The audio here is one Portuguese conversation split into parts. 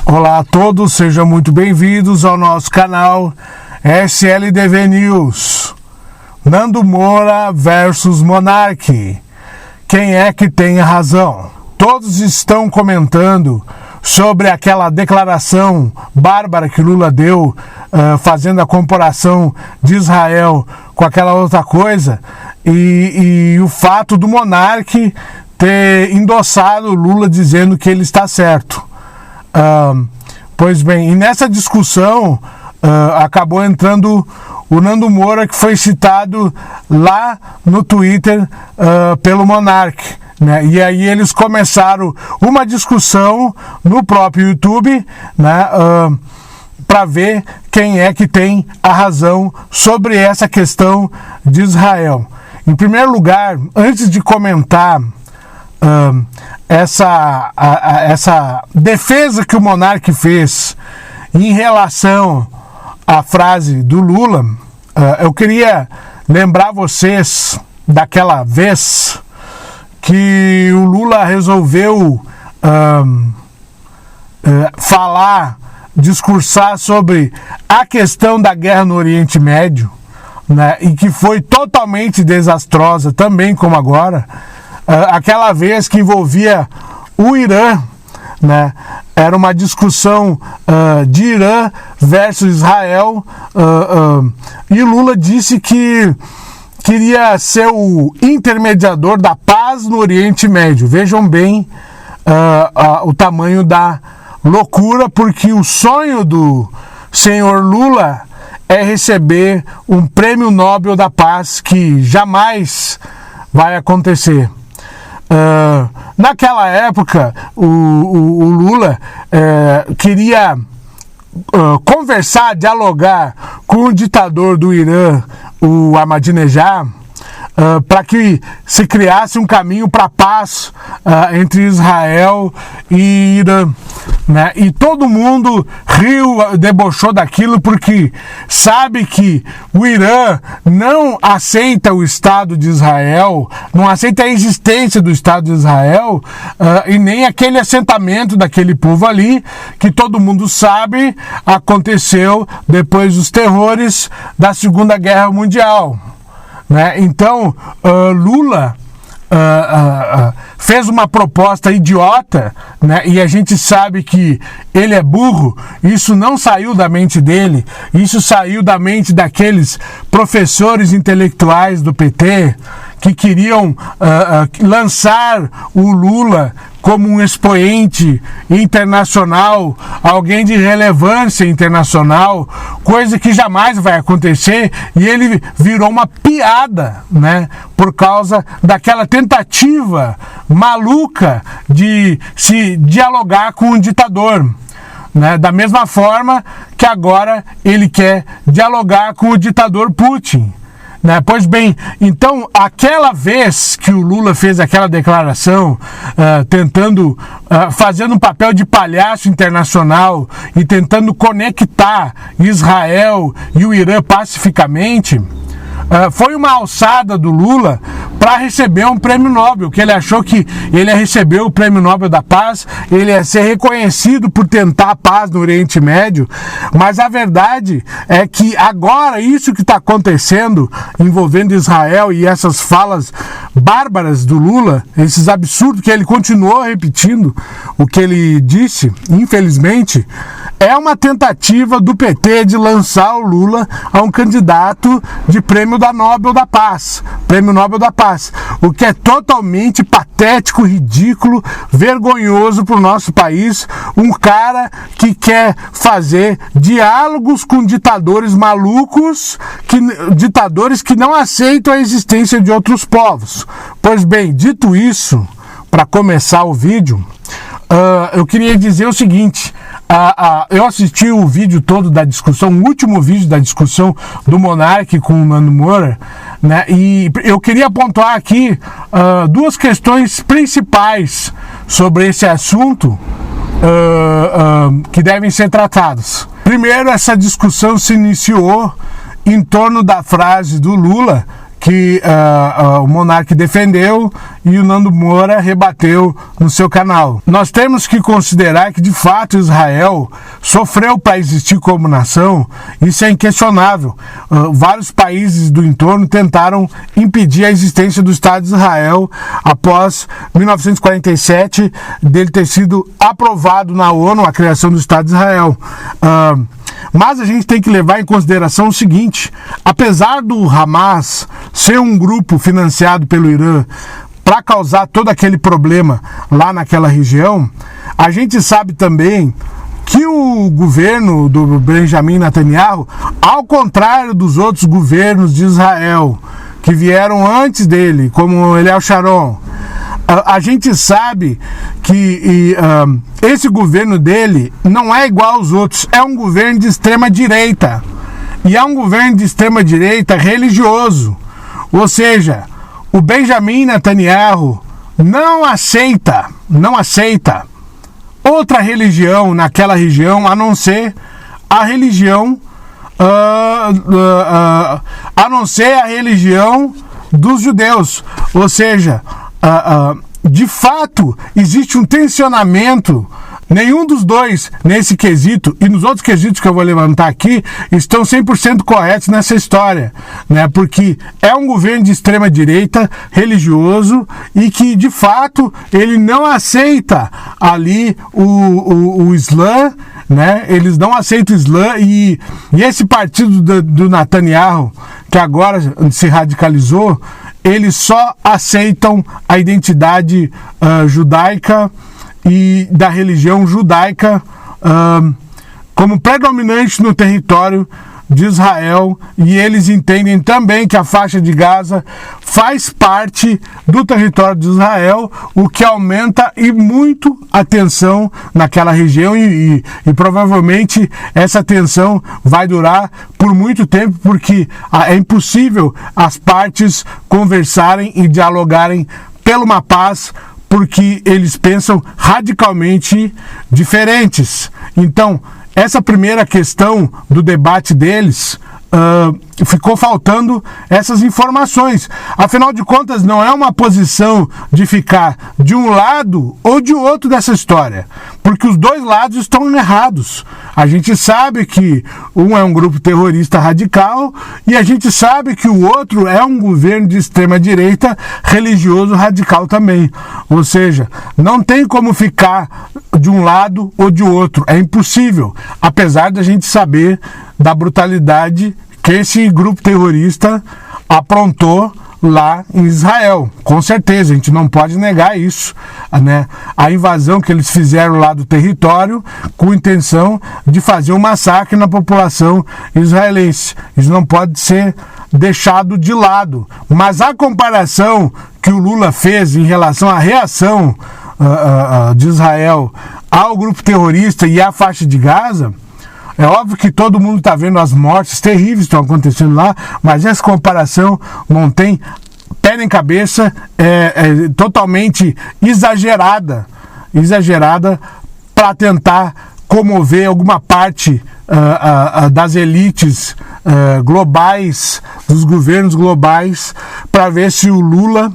Olá a todos, sejam muito bem-vindos ao nosso canal SLDV News. Nando Moura versus Monark. Quem é que tem a razão? Todos estão comentando sobre aquela declaração bárbara que Lula deu, fazendo a comparação de Israel com aquela outra coisa, e o fato do Monark ter endossado Lula dizendo que ele está certo. Pois bem, e nessa discussão acabou entrando o Nando Moura, que foi citado lá no Twitter pelo Monark, né? E aí eles começaram uma discussão no próprio YouTube, né? Para ver quem é que tem a razão sobre essa questão de Israel. Em primeiro lugar, antes de comentar essa defesa que o Monark fez em relação à frase do Lula, eu queria lembrar vocês daquela vez que o Lula resolveu discursar sobre a questão da guerra no Oriente Médio, né, e que foi totalmente desastrosa, também como agora. Aquela vez que envolvia o Irã, né? Era uma discussão de Irã versus Israel, e Lula disse que queria ser o intermediador da paz no Oriente Médio. Vejam bem o tamanho da loucura, porque o sonho do senhor Lula é receber um prêmio Nobel da Paz, que jamais vai acontecer. Naquela época, o Lula queria conversar, dialogar com o ditador do Irã, o Ahmadinejad, para que se criasse um caminho para a paz entre Israel e Irã, né? E todo mundo riu, debochou daquilo, porque sabe que o Irã não aceita o Estado de Israel, não aceita a existência do Estado de Israel, e nem aquele assentamento daquele povo ali, que todo mundo sabe aconteceu depois dos terrores da Segunda Guerra Mundial, né? Então, Lula fez uma proposta idiota, né? E a gente sabe que ele é burro. Isso não saiu da mente dele, isso saiu da mente daqueles professores intelectuais do PT que queriam lançar o Lula como um expoente internacional, alguém de relevância internacional, coisa que jamais vai acontecer, e ele virou uma piada, né, por causa daquela tentativa maluca de se dialogar com um ditador, né, da mesma forma que agora ele quer dialogar com o ditador Putin. Né? Pois bem, então aquela vez que o Lula fez aquela declaração, fazendo um papel de palhaço internacional e tentando conectar Israel e o Irã pacificamente, foi uma alçada do Lula para receber um prêmio Nobel, que ele achou que ele ia receber o prêmio Nobel da Paz, ele ia ser reconhecido por tentar a paz no Oriente Médio, mas a verdade é que agora isso que está acontecendo envolvendo Israel e essas falas bárbaras do Lula, esses absurdos que ele continuou repetindo, o que ele disse, infelizmente, é uma tentativa do PT de lançar o Lula a um candidato de prêmio Nobel da Paz, prêmio Nobel da Paz, o que é totalmente patético, ridículo, vergonhoso para o nosso país, um cara que quer fazer diálogos com ditadores malucos, ditadores que não aceitam a existência de outros povos. Pois bem, dito isso, para começar o vídeo, eu queria dizer o seguinte: eu assisti o vídeo todo da discussão, o último vídeo da discussão do Monark com o Nando Moura, né, e eu queria pontuar aqui duas questões principais sobre esse assunto que devem ser tratadas. Primeiro, essa discussão se iniciou em torno da frase do Lula que o Monark defendeu e o Nando Moura rebateu no seu canal. Nós temos que considerar que, de fato, Israel sofreu para existir como nação, isso é inquestionável. Vários países do entorno tentaram impedir a existência do Estado de Israel após 1947, dele ter sido aprovado na ONU a criação do Estado de Israel. Mas a gente tem que levar em consideração o seguinte: apesar do Hamas ser um grupo financiado pelo Irã para causar todo aquele problema lá naquela região, a gente sabe também que o governo do Benjamin Netanyahu, ao contrário dos outros governos de Israel que vieram antes dele, como Ariel Sharon, a gente sabe que esse governo dele não é igual aos outros, é um governo de extrema direita, e é um governo de extrema direita religioso, ou seja, o Benjamin Netanyahu não aceita outra religião naquela região a não ser a religião dos judeus, ou seja, de fato existe um tensionamento. Nenhum dos dois, nesse quesito e nos outros quesitos que eu vou levantar aqui, estão 100% corretos nessa história, né? Porque é um governo de extrema direita, religioso, e que, de fato, ele não aceita ali o Islã, né? Eles não aceitam o Islã, e esse partido do Netanyahu, que agora se radicalizou, eles só aceitam a identidade judaica e da religião judaica como predominante no território de Israel, e eles entendem também que a faixa de Gaza faz parte do território de Israel, o que aumenta e muito a tensão naquela região, e provavelmente essa tensão vai durar por muito tempo, porque é impossível as partes conversarem e dialogarem por uma paz, porque eles pensam radicalmente diferentes. Então, essa primeira questão do debate deles, ficou faltando essas informações. Afinal de contas, não é uma posição de ficar de um lado ou de outro dessa história, porque os dois lados estão errados. A gente sabe que um é um grupo terrorista radical e a gente sabe que o outro é um governo de extrema direita religioso radical também. Ou seja, não tem como ficar de um lado ou de outro, é impossível, apesar da gente saber da brutalidade que esse grupo terrorista aprontou lá em Israel. Com certeza, a gente não pode negar isso, né? A invasão que eles fizeram lá do território com intenção de fazer um massacre na população israelense. Isso não pode ser deixado de lado. Mas a comparação que o Lula fez em relação à reação de Israel ao grupo terrorista e à faixa de Gaza, é óbvio que todo mundo está vendo as mortes terríveis que estão acontecendo lá, mas essa comparação não tem pé nem cabeça, é totalmente exagerada para tentar comover alguma parte das elites globais, dos governos globais, para ver se o Lula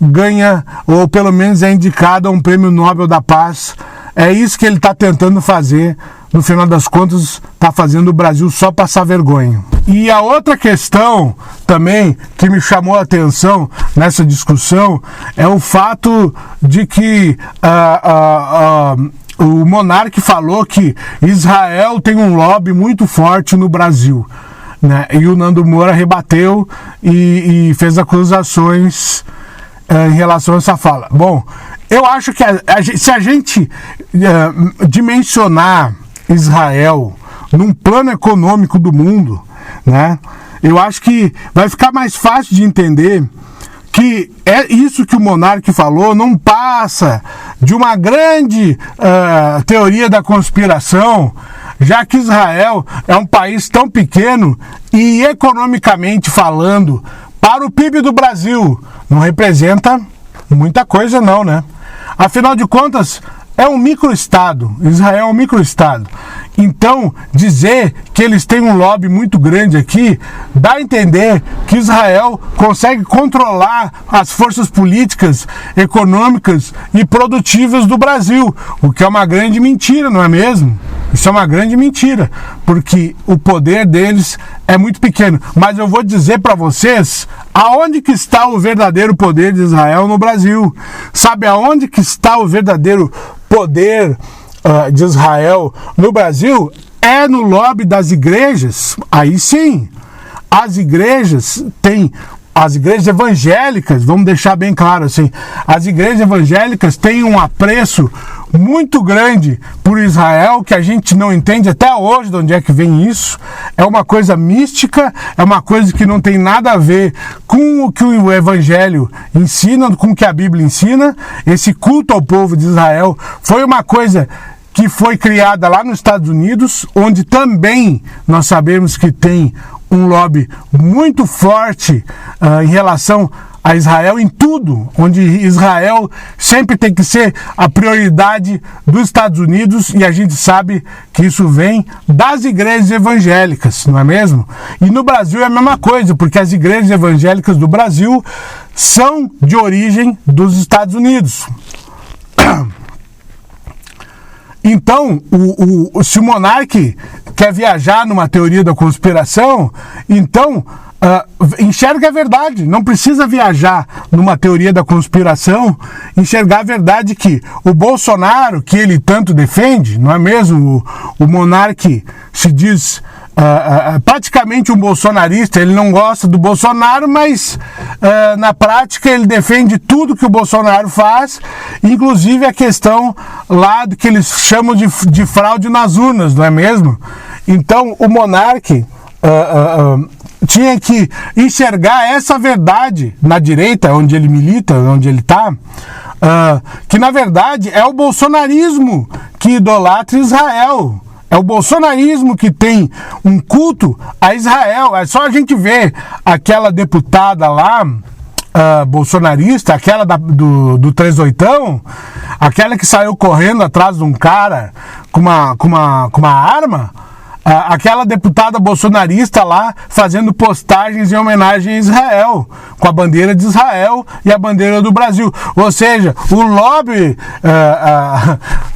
ganha, ou pelo menos é indicado a um prêmio Nobel da Paz. É isso que ele está tentando fazer. No final das contas, está fazendo o Brasil só passar vergonha. E a outra questão também que me chamou a atenção nessa discussão é o fato de que o Monark falou que Israel tem um lobby muito forte no Brasil, né? E o Nando Moura rebateu e fez acusações em relação a essa fala. Bom, eu acho que se a gente dimensionar Israel num plano econômico do mundo, né, eu acho que vai ficar mais fácil de entender que é isso que o Monark falou não passa de uma grande teoria da conspiração, já que Israel é um país tão pequeno e, economicamente falando, para o PIB do Brasil não representa muita coisa não, né? Afinal de contas, é um microestado. Israel é um microestado. Então, dizer que eles têm um lobby muito grande aqui, dá a entender que Israel consegue controlar as forças políticas, econômicas e produtivas do Brasil, o que é uma grande mentira, não é mesmo? Isso é uma grande mentira, porque o poder deles é muito pequeno. Mas eu vou dizer para vocês aonde que está o verdadeiro poder de Israel no Brasil. Sabe aonde que está o verdadeiro poder de Israel no Brasil? É no lobby das igrejas. Aí sim, as igrejas evangélicas, vamos deixar bem claro assim, as igrejas evangélicas têm um apreço muito grande por Israel, que a gente não entende até hoje de onde é que vem isso. É uma coisa mística, é uma coisa que não tem nada a ver com o que o Evangelho ensina, com o que a Bíblia ensina. Esse culto ao povo de Israel foi uma coisa que foi criada lá nos Estados Unidos, onde também nós sabemos que tem um lobby muito forte em relação a Israel em tudo, onde Israel sempre tem que ser a prioridade dos Estados Unidos, e a gente sabe que isso vem das igrejas evangélicas, não é mesmo? E no Brasil é a mesma coisa, porque as igrejas evangélicas do Brasil são de origem dos Estados Unidos. Então, se o monarca quer viajar numa teoria da conspiração, então enxerga a verdade. Não precisa viajar numa teoria da conspiração, enxergar a verdade que o Bolsonaro, que ele tanto defende, não é mesmo? O monarca se diz praticamente um bolsonarista, ele não gosta do Bolsonaro, mas na prática ele defende tudo que o Bolsonaro faz, inclusive a questão lá do que eles chamam de fraude nas urnas, não é mesmo? Então o monarca tinha que enxergar essa verdade na direita, onde ele milita, onde ele está, que na verdade é o bolsonarismo que idolatra Israel. É o bolsonarismo que tem um culto a Israel. É só a gente ver aquela deputada lá, bolsonarista, aquela do 38, aquela que saiu correndo atrás de um cara com uma arma, aquela deputada bolsonarista lá fazendo postagens em homenagem a Israel, com a bandeira de Israel e a bandeira do Brasil. Ou seja, o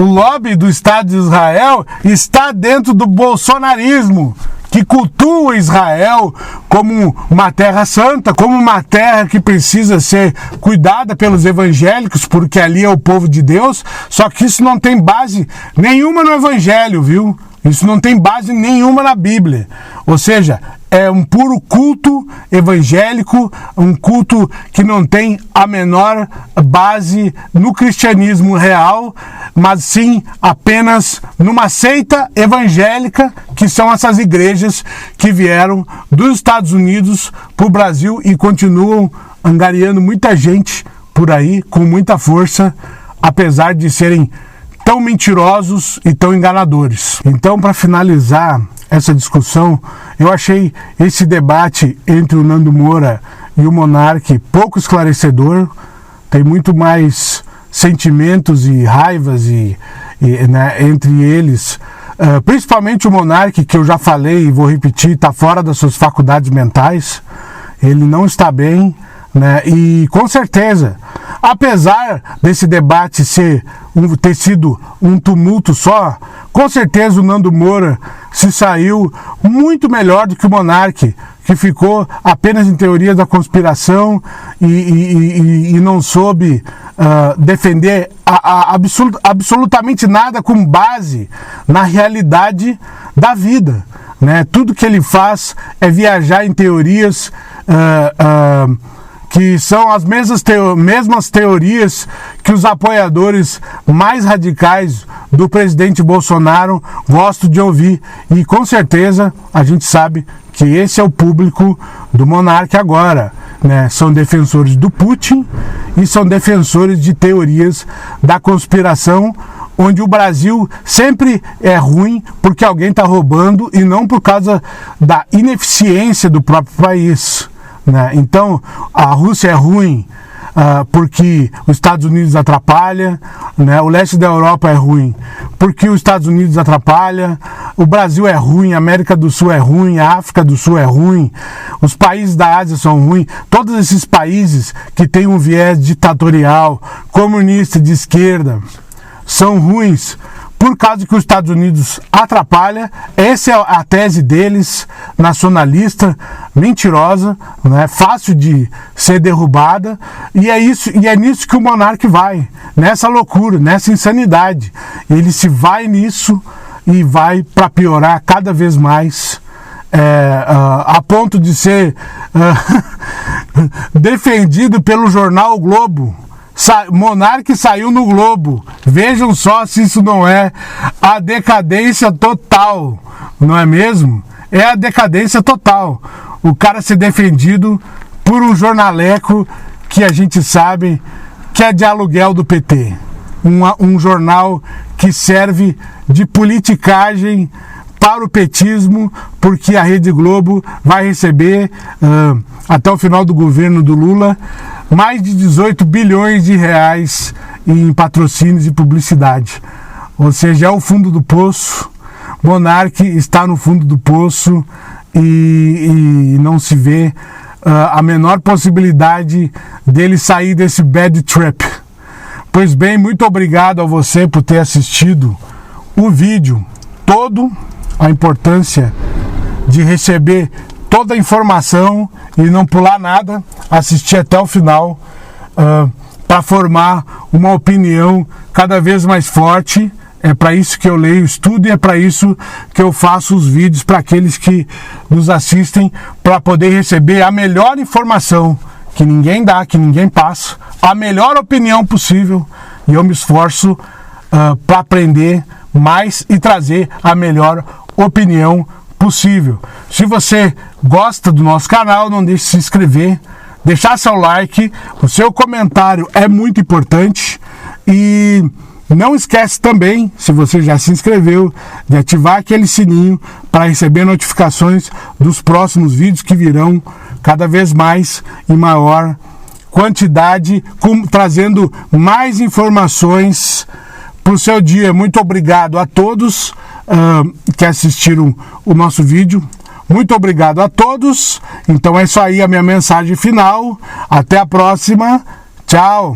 lobby do Estado de Israel está dentro do bolsonarismo, que cultua Israel como uma terra santa, como uma terra que precisa ser cuidada pelos evangélicos, porque ali é o povo de Deus. Só que isso não tem base nenhuma no Evangelho, viu? Isso não tem base nenhuma na Bíblia. Ou seja, é um puro culto evangélico, um culto que não tem a menor base no cristianismo real, mas sim apenas numa seita evangélica, que são essas igrejas que vieram dos Estados Unidos para o Brasil e continuam angariando muita gente por aí com muita força, apesar de serem tão mentirosos e tão enganadores. Então, para finalizar essa discussão, eu achei esse debate entre o Nando Moura e o monarca pouco esclarecedor. Tem muito mais sentimentos e raivas né, entre eles, principalmente o monarca, que eu já falei e vou repetir, está fora das suas faculdades mentais. Ele não está bem, né? E com certeza, apesar desse debate ter sido um tumulto só, com certeza o Nando Moura se saiu muito melhor do que o monarca, que ficou apenas em teoria da conspiração e não soube defender absolutamente nada com base na realidade da vida, né? Tudo que ele faz é viajar em teorias que são as mesmas teorias que os apoiadores mais radicais do presidente Bolsonaro gostam de ouvir. E com certeza a gente sabe que esse é o público do monarca agora, né? São defensores do Putin e são defensores de teorias da conspiração, onde o Brasil sempre é ruim porque alguém está roubando e não por causa da ineficiência do próprio país, né? Então, a Rússia é ruim, porque os Estados Unidos atrapalha, né? O leste da Europa é ruim porque os Estados Unidos atrapalha, o Brasil é ruim, a América do Sul é ruim, a África do Sul é ruim, os países da Ásia são ruins, todos esses países que têm um viés ditatorial, comunista, de esquerda, são ruins por causa que os Estados Unidos atrapalha. Essa é a tese deles, nacionalista, mentirosa, né? Fácil de ser derrubada, e é nisso que o monarca vai, nessa loucura, nessa insanidade. Ele se vai nisso e vai para piorar cada vez mais, a ponto de ser defendido pelo jornal O Globo. Monark saiu no Globo. Vejam só se isso não é a decadência total, não é mesmo? É a decadência total. O cara ser defendido por um jornaleco que a gente sabe que é de aluguel do PT. Um jornal que serve de politicagem para o petismo, porque a Rede Globo vai receber, até o final do governo do Lula, mais de 18 bilhões de reais em patrocínios e publicidade. Ou seja, é o fundo do poço. Monark está no fundo do poço e não se vê a menor possibilidade dele sair desse bad trip. Pois bem, muito obrigado a você por ter assistido o vídeo todo, a importância de receber toda a informação e não pular nada, assistir até o final, para formar uma opinião cada vez mais forte. É para isso que eu leio, estudo, e é para isso que eu faço os vídeos para aqueles que nos assistem, para poder receber a melhor informação que ninguém dá, que ninguém passa, a melhor opinião possível, e eu me esforço para aprender mais e trazer a melhor opinião possível. Se você gosta do nosso canal, não deixe de se inscrever, deixar seu like, o seu comentário é muito importante, e não esquece também, se você já se inscreveu, de ativar aquele sininho para receber notificações dos próximos vídeos que virão cada vez mais em maior quantidade, trazendo mais informações para o seu dia. Muito obrigado a todos que assistiram o nosso vídeo. Muito obrigado a todos. Então é isso aí, a minha mensagem final. Até a próxima. Tchau.